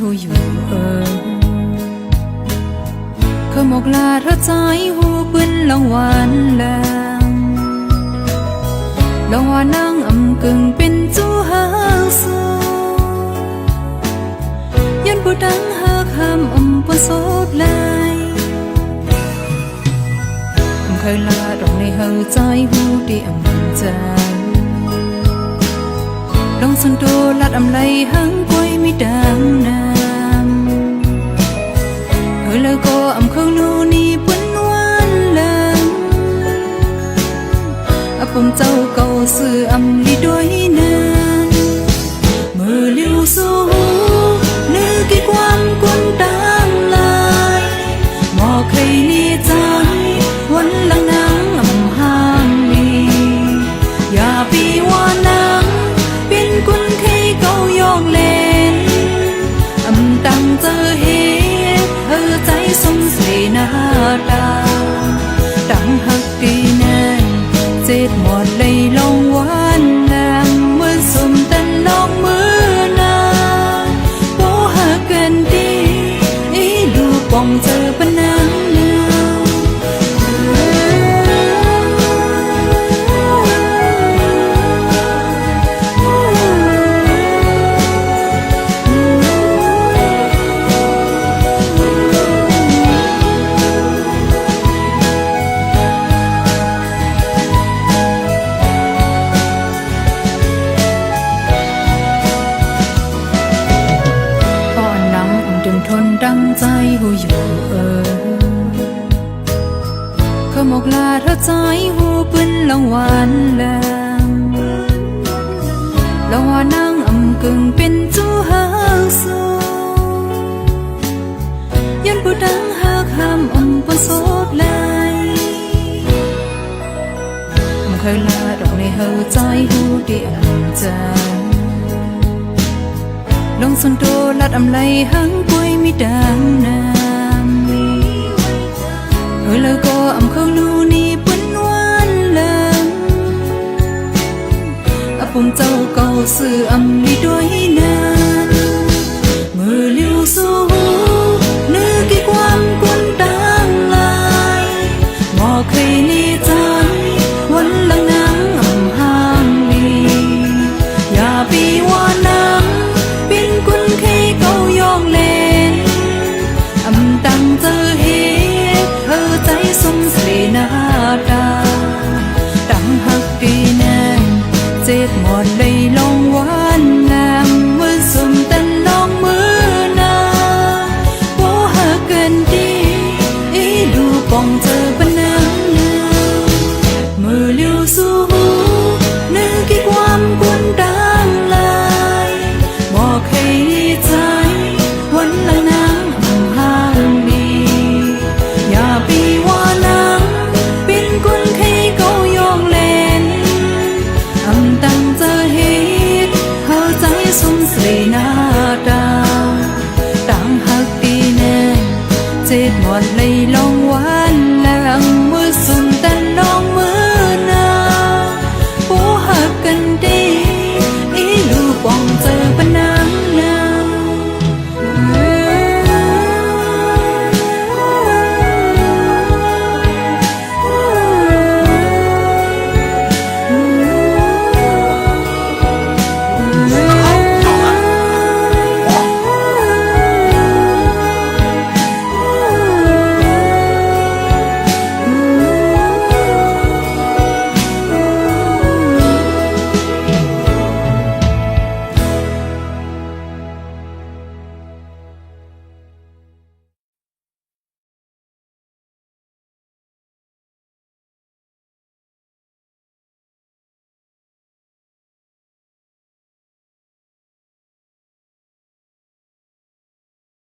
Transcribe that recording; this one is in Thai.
หูอยู่เขาหมกลาระใจหูปืนลองหวานแรงลองว่านั่งอำกึ่งเป็นจูหางสูยันผู้ดังหากห้ามอำปนโซบลายเคยลาดอกในเฮาใจหูดีอำจังลองสังโดลัดอำไลหังกวยมีดังน้ำแล้วก็อำเขาลูนี่ปุ้นวันแรงผมเจ้าเก่าสื่ออำลีด้วยนั้นมือลิ้วสู้นึกกี่ความกวนดังลายหมอใครนี่ใจวันหลังนังอำห้างลีอย่าปีว่านังเป็นกุนใครเก่ายองเล่นอำตั้งเจอเหตุใจสมเสนาตาดังหักดีแน่เจ็ดหมดเลยลงวันแรงเมื่อสมตันลองมือนางโบหักกันดีอีดูป่องเจอปนังดังใจหูอยู่เขาหมกลาระใจหูปืนลองหวานแรงลองว่านั่งอำกึ่งเป็นจูหางสูยันผู้ดังหากห้ามอำปนโซบลายเคยลาดอกในเฮาใจหูดีอำจังลงสังโดลัดอำไลหังกวยมีดังน้ำแล้วก็อำเขาลูนี่ปุ้นวันแรงผมเจ้าเก่าสื่ออำลีด้วยนั้นมือลิ้วสู้นึกกี่ความกวนดังลายหมอใครนี่ใจวันหลังนังอำห้างลีอย่าปีว่านังเป็นกุนใครเก่ายองเล่นอำตั้งเจอเหตุใจสมเสนาตาดังหักดีแน่เจ็ดหมดเลยลงวันแรงเมื่อสมตันลองมือนางโบหักกันดีอีดูป่องเจอปนังมือลิ้วสู้นึกกี่ความกวนดังลายบอกให้ดีใจวันหลังนังอำห้างดีอย่าปีว่านังเป็นกุนใครเก่ายองเล่นอำตั้งเจอเหตุใจสมเสนาตาดังหักดีแน่เจ็ดหมดเลยล